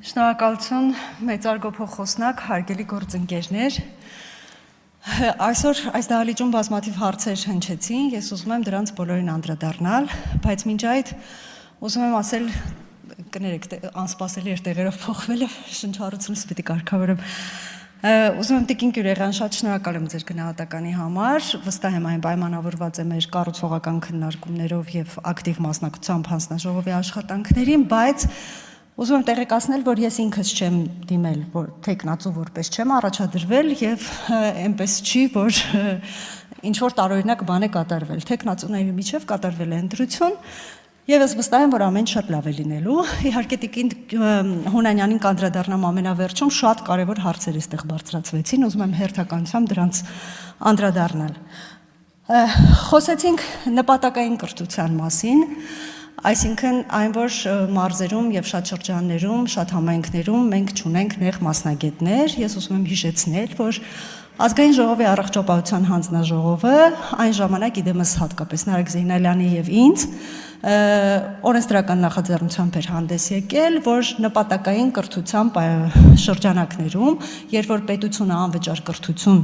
Շնորհակալություն մեծարգո փոխոսնակ, հարգելի գործընկերներ։ Այսօր այս դահլիճում բազմաթիվ հարցեր հնչեցին, ես ուզում եմ դրանց բոլորին անդրադառնալ, բայց մինչ այդ ուզում եմ ասել, կներեք, անսպասելի էր տեղերով փոխվելը, շնչառությունս պիտի կարգավորեմ։ Ուզում եմ Տիկին Կյուրեղյան, շատ շնորհակալ եմ ձեր գնահատականի համար, վստահ եմ այն պայմանավորված է մեր կառուցողական քննարկումներով եւ ակտիվ մասնակցությամբ հանձնաժողովի աշխատանքներին, բայց ուզում եմ տեղեկացնել, որ ես ինքս չեմ դիմել, որ թեկնածու որպես չեմ առաջադրվել եւ այնպես չի, որ ինչ որ տարօրինակ բան է կատարվել։ Թեկնածուների միջև կատարվել է ընտրություն եւ ես վստահ եմ, որ ամեն շատ լավ է լինելու։ Իհարկե Տիկին Հունանյանին կանդրադառնամ ամենավերջում, շատ կարեւոր հարցեր էստեղ բարձրացվեցին, ուզում եմ հերթականությամբ դրանց անդրադառնալ։ Խոսեցինք նպատակային կրթության մասին, այսինքն այն, որ մարզերում եւ շատ շրջաններում, շատ համայնքներում մենք չունենք նեղ մասնագետներ, ես ուզում եմ հիշեցնել, որ Ազգային ժողովի առողջապահության հանձնաժողովը այն ժամանակ իդեմս հատկապես Նարեկ Զեյնալյանի եւ ինձ օրենսդրական նախաձեռնությամբ էր հանդես եկել, որ նպատակային կրթության շրջանակներում, երբ որ պետությունը անվճար կրթություն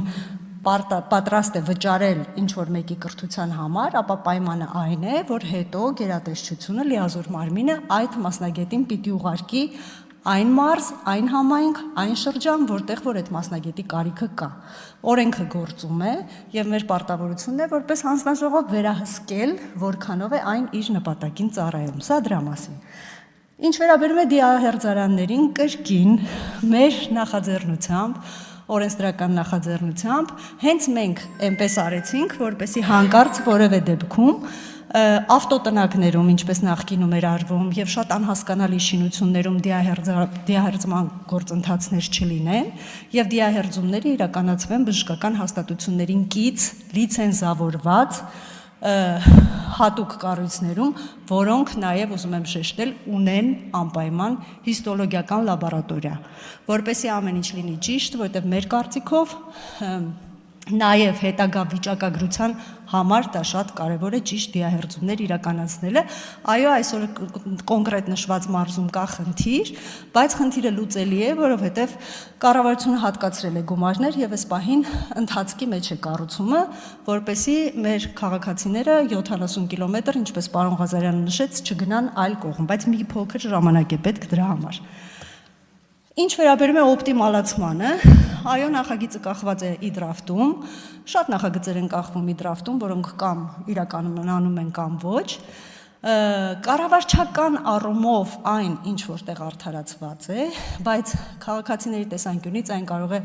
պատրաստ է վճարել ինչ-որ մեկի կրթության համար, ապա պայմանը այն է, որ հետո գերատեսչությունը, լիազոր մարմինը այդ մասնագետին պիտի ուղարկի այն մարզ, այն համայնք, այն շրջան, որտեղ որ այդ մասնագետի կարիքը կա։ Օրենքը գործում է եւ մեր պարտավորությունն է որպես հանձնաժողով վերահսկել, որքանով է այն իր նպատակին ծառայում։ Սա դրա մասին։ Ինչ վերաբերում է դիահերձարաններին, կրկին մեր նախաձեռնությամբ, օրենսդրական նախաձեռնությամբ, հենց մենք այնպես արեցինք, որպեսզի հանկարծ որևէ դեպքում ավտոտնակներում, ինչպես նախկինում էր արվում, եւ շատ անհասկանալի շինություններում դիահերձման գործընթացներ չլինեն, եւ դիահերձումները իրականացվեն բժշկական հաստատություններին կից լիցենզավորված հատուկ կառույցներում, որոնք նաև ուզում եմ շեշտել, ունեն անպայման հիստոլոգիական լաբորատորիա, որպեսզի ամեն ինչ լինի ճիշտ, որտեղ մեր կարծիքով նաև հետագա վիճակագրության համար դա շատ կարևոր է ճիշտ դիահերձումներ իրականացնելը։ Այո, այսօր կոնկրետ նշված մարզում կա խնդիր, բայց խնդիրը լուծելի է, որովհետև կառավարությունը հատկացրել է գումարներ եւ այս պահին ընթացքի մեջ է կառուցումը, որպեսզի մեր քաղաքացիները 70 կիլոմետր, ինչպես պարոն Ղազարյանը նշեց, չգնան այլ կողմ, բայց մի փոքր ժամանակ է պետք դրա համար։ Ինչ վերաբերում է օպտիմալացմանը, այո, նախագիծը կախված է իդրաֆտում, շատ նախագծեր են կախվում իդրաֆտում, որոնք կամ իրականանում են կամ ոչ, կառավարչական առումով այն ինչ որտեղ արդարացված է, բայց քաղաքացիների տեսանկյունից այն կարող է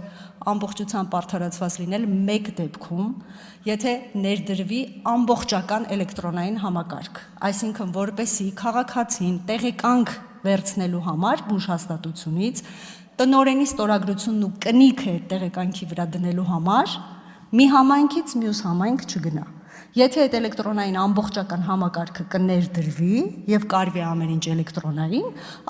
ամբողջությամբ արդարացված լինել մեկ դեպքում, եթե ներդրվի ամբողջական էլեկտրոնային համակարգ, այսինքն որպեսզի քաղաքացին տեղեկանք վերցնելու համար բուժհաստատությունից տնօրենի ստորագրությունն ու կնիքը տեղեկանքի վրա դնելու համար մի համայնքից մյուս համայնք չգնա։ Եթե այդ էլեկտրոնային ամբողջական համակարգը կներդրվի եւ կարվի ամեն ինչ էլեկտրոնային,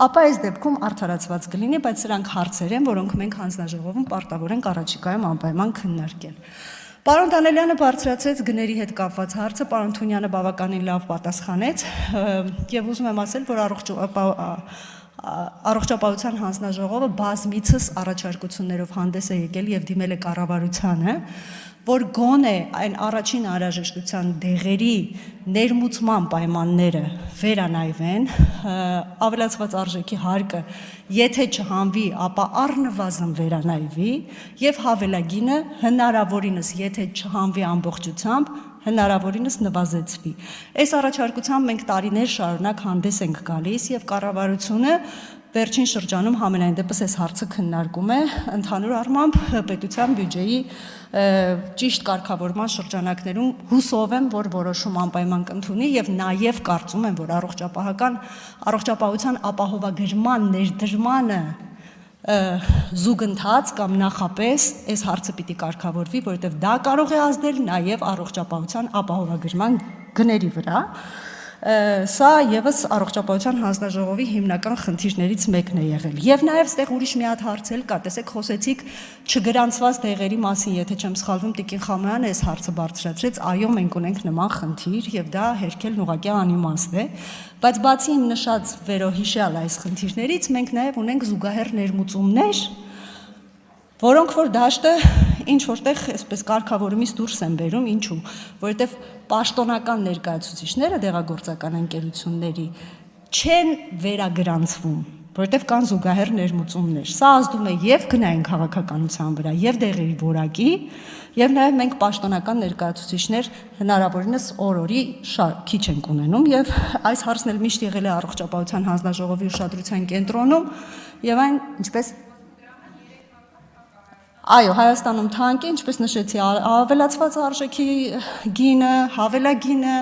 ապա այս դեպքում արդարացված կլինի, բայց սրանք հարցեր են, որոնք մենք հանձնաժողովում պարտավոր ենք առաջիկայում անպայման քննարկել։ Պարոն Դանելյանը բարձրացրեց գների հետ կապված հարցը, պարոն Թունյանը բավականին լավ պատասխանեց եւ ուզում եմ ասել, որ առողջապահության հանձնաժողովը բազմիցս առաջարկություններով հանդես է եկել եւ դիմել է կառավարությանը, որ գոնե այն առաջին անհրաժեշտության դեղերի ներմուծման պայմանները վերանայվեն, ավելացված արժեքի հարկը եթե չհանվի, ապա առնվազն վերանայվի եւ հավելագինը հնարավորինս եթե չհանվի ամբողջությամբ, հնարավորինս նվազեցվի։ Այս առաջարկությամբ մենք տարիներ շարունակ հանդես ենք գալիս եւ կառավարությունը վերջին շրջանում համենայն դեպս այս հարցը քննարկում է, ընդհանուր առմամբ պետության բյուջեի ճիշտ կարգավորման շրջանակներում հուսով եմ, որ որոշում անպայման կընդունի եւ նաեւ կարծում եմ, որ առողջապահության ապահովագրման ներդրմանը զուգընթաց կամ նախապես այս հարցը պիտի կարգավորվի, որովհետեւ դա կարող է ազդել նաեւ առողջապահության ապահովագրման գների վրա։ Սա եւս առողջապահության հանձնաժողովի հիմնական խնդիրներից մեկն է եղել։ Եվ նաեւ այստեղ ուրիշ մի հատ հարց էլ կա, տեսեք, խոսեցիք չգրանցված դեղերի մասին, եթե չեմ սխալվում, Տիկին Խամոյանը այս հարցը բարձրացրեց, այո, մենք ունենք նման խնդիր եւ դա հերքելն ուղղակի անիմաստ է, բայց բացի իմ նշած վերոհիշյալ այս խնդիրներից, մենք նաեւ ունենք զուգահեռ ներմուծումներ, որոնք որ դաշտը ինչ որտեղ այսպես կարգավորումից դուրս են բերում, ինչու, որովհետև պաշտոնական ներկայացուցիչները դեղագործական ընկերությունների չեն վերագրանցվում, որովհետև կան զուգահեռ ներմուծումներ։ Սա ազդում է եւ գնային քաղաքականության վրա, եւ դեղերի որակի, եւ նաեւ մենք պաշտոնական ներկայացուցիչներ հնարավորինս օր-օրի քիչ ենք ունենում, եւ այս հարցն էլ միշտ եղել է առողջապահության հանձնաժողովի ուշադրության կենտրոնում, եւ այն ինչպես Այո, Հայաստանում թանկ է, ինչպես նշեցի, ավելացված արժեքի գինը, հավելագինը,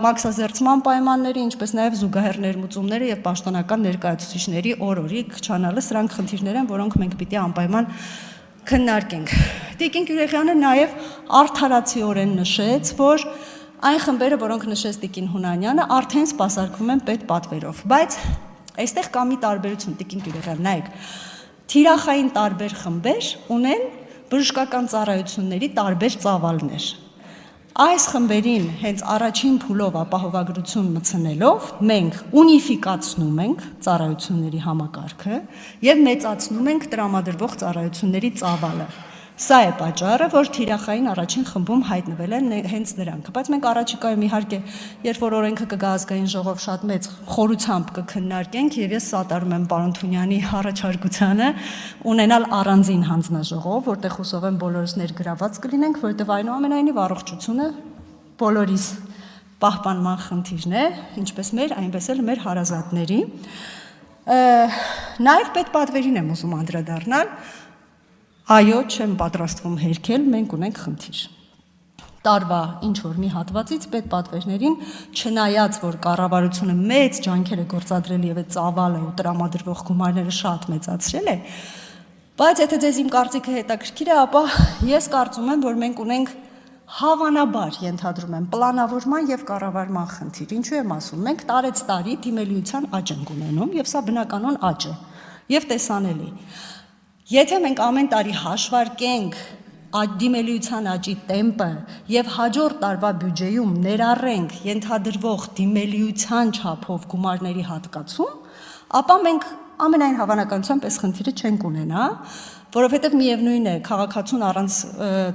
մաքսազերծման պայմանները, ինչպես նաև զուգահեռ ներմուծումները եւ պաշտոնական ներկայացուցիչների օր-օրի քչանալը, սրանք խնդիրներ են, որոնք մենք պիտի անպայման քննարկենք։ Տիկին Գյուլիանը նաև արդարացիորեն նշեց, որ այն խմբերը, որոնք նշեց Տիկին Հունանյանը, արդեն սպասարկվում են պետպատվերով, բայց այստեղ կա մի տարբերություն, Տիկին Գյուլիան, նայեք, թիրախային տարբեր խմբեր ունեն բժշկական ծառայությունների տարբեր ծավալներ։ Այս խմբերին հենց առաջին փուլով ապահովագրություն մտցնելով մենք ունիֆիկացնում ենք ծառայությունների համակարգը եւ մեծացնում ենք տրամադրվող ծառայությունների ծավալը։ Սա է պատճառը, որ թիրախային առաջին խմբում հայտնվել են հենց նրանք, բայց մենք առաջիկայում իհարկե, երբ որ օրենքը կգա ազգային ժողով, շատ մեծ խորությամբ կքննարկենք եւ ես սատարում եմ պարոն Թունյանի առաջարկությանը ունենալ առանձին հանձնաժողով, որտեղ հուսով եմ բոլորս ներգրաված կլինենք, որովհետեւ այնուամենայնիվ առողջությունը բոլորիս պահպանման խնդիրն է, ինչպես մեր, այնպես էլ մեր հարազատների։ Նաեւ պետպատվերին եմ ուզում անդրադառնալ։ Այո, չեմ պատրաստվում հերքել, մենք ունենք խնդիր։ Տարվա ինչ-որ մի հատվածից պետպատվերներին, չնայած, որ կառավարությունը մեծ ջանքեր է գործադրել եւ այդ ծավալը ու տրամադրվող գումարները շատ մեծացրել է, բայց եթե ձեզ իմ կարծիքը հետաքրքիր է, ապա ես կարծում եմ, որ մենք ունենք հավանաբար ենթադրում եմ պլանավորման եւ կառավարման խնդիր։ Ինչու եմ ասում, մենք տարեցտարի դիմելիության աճ ենք ունենում եւ սա բնականon աճ է եւ տեսանելի։ Եթե մենք ամեն տարի հաշվարկենք դիմելիության աճի տեմպը եւ հաջորդ տարվա բյուջեում ներառենք ենթադրվող դիմելիության չափով գումարների հատկացում, ապա մենք ամենայն հավանականությամբ այս խնդիրը չենք ունենա, որովհետեւ միևնույն է, քաղաքացուն առանց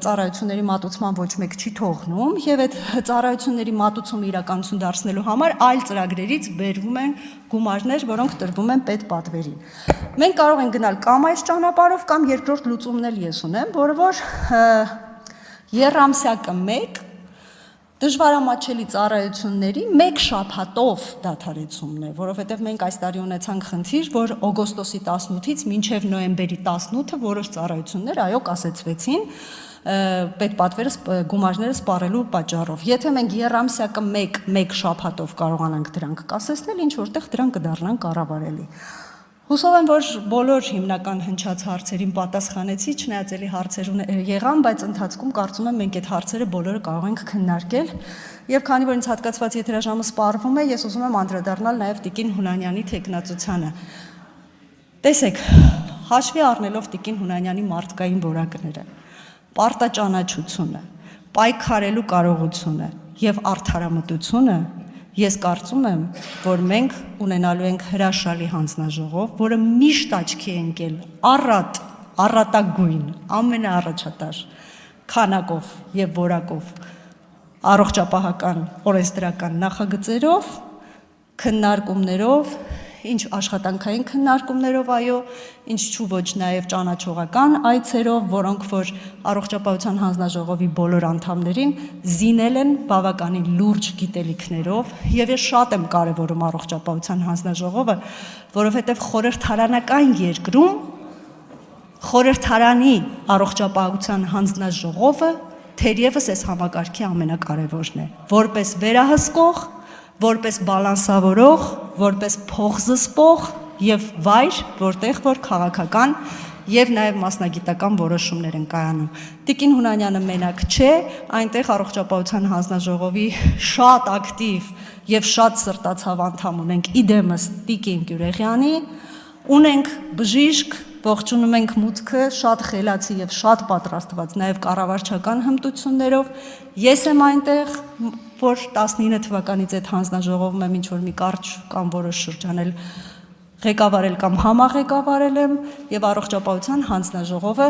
ծառայությունների մատուցման ոչ մեկ չի թողնում եւ այդ ծառայությունների մատուցումը իրականություն դարձնելու համար այլ ծրագրերից բերվում են գումարներ, որոնք տրվում են պետպատվերին։ Մենք կարող ենք գնալ կամ այս ճանապարհով կամ երկրորդ լուծումն էլ ես ունեմ, որը որ երամսյակը 1 դժվարամատչելի ծառայությունների 1 շաբաթով դադարեցումն է, որովհետև մենք այս տարի ունեցանք խնդիր, որ օգոստոսի 18-ից մինչև նոյեմբերի 18-ը որոշ ծառայություններ այո կասեցվեցին պետպատվերը գումարները սպառելու պատճառով։ Եթե մենք երամսյակը 1 շաբաթով կարողանանք դրանք կասեցնել, ինչ որտեղ դրանք կդառնան կառավարելի։ Հուսով եմ, որ բոլոր հիմնական հնչած հարցերին պատասխանեցի, չնայած էլի հարցեր եղան, բայց ընթացքում կարծում եմ մենք այդ հարցերը բոլորը կարող ենք քննարկել։ Եվ քանի որ ինձ հատկացված եթերաժամը սպառվում է, ես ուզում եմ անդրադառնալ նաև Տիկին Հունանյանի թեկնածությանը։ Տեսեք, հաշվի առնելով Տիկին Հունանյանի մարդկային որակները, պարտաճանաչությունը, պայքարելու կարողությունը եւ արդարամտությունը, ես կարծում եմ, որ մենք ունենալու ենք հրաշալի հանձնաժողով, որը միշտ աչքի է ընկել առատագույն, ամենաառաջատար քանակով եւ որակով առողջապահական օրենսդրական նախագծերով, քննարկումներով, ինչ աշխատանքային քննարկումներով, այո, ինչ չու ոչ նաև ճանաչողական այցերով, որոնք որ առողջապահության հանձնաժողովի բոլոր անդամներին զինել են բավականին լուրջ գիտելիքներով, եւ ես շատ եմ կարևորում առողջապահության հանձնաժողովը, որովհետեւ խորհրդարանական երկրում խորհրդարանի առողջապահության հանձնաժողովը թերևս այս համակարգի ամենակարևորն է, որպես վերահսկող, որպես բալանսավորող, որպես փոխզսպող եւ վայր, որտեղ որ քաղաքական եւ նաեւ մասնագիտական որոշումներ են կայանում։ Տիկին Հունանյանը մենակ չէ, այնտեղ առողջապահության հանձնաժողովի շատ ակտիվ եւ շատ սրտացավ անդամ ունենք իդեմս Տիկին Գյուրեխյանի, ունենք բժիշկ, ողջունում ենք մուտքը շատ խելացի եւ շատ պատրաստված նաեւ կառավարչական հմտություններով։ Ես եմ այնտեղ, որ 19 թվականից այդ հանձնաժողովում եմ ինչ-որ մի կարճ կամ որոշ շրջան ղեկավարել կամ համաղեկավարել եմ եւ առողջապահության հանձնաժողովը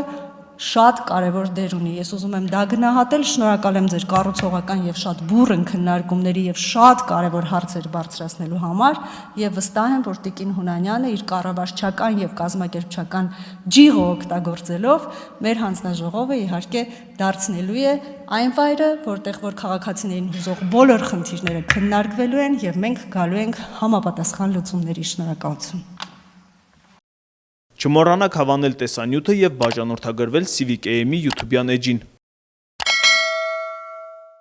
շատ կարևոր դեր ունի։ Ես ուզում եմ դա գնահատել, շնորհակալ եմ ձեր կառուցողական եւ շատ բուռն քննարկումների եւ շատ կարևոր հարցեր բարձրացնելու համար եւ վստահ եմ, որ Տիկին Հունանյանը իր կառավարչական եւ կազմակերպչական ջիղը օգտագործելով մեր հանձնաժողովը իհարկե դարձնելու է այն վայրը, որտեղ որ քաղաքացիներին հուզող բոլոր խնդիրները քննարկվելու են եւ մենք գալու ենք համապատասխան լուծումների։ Շնորհակալություն։ Չմոռանաք հավանել տեսանյութը եւ բաժանորդագրվել Civic AM-ի YouTube-յան էջին։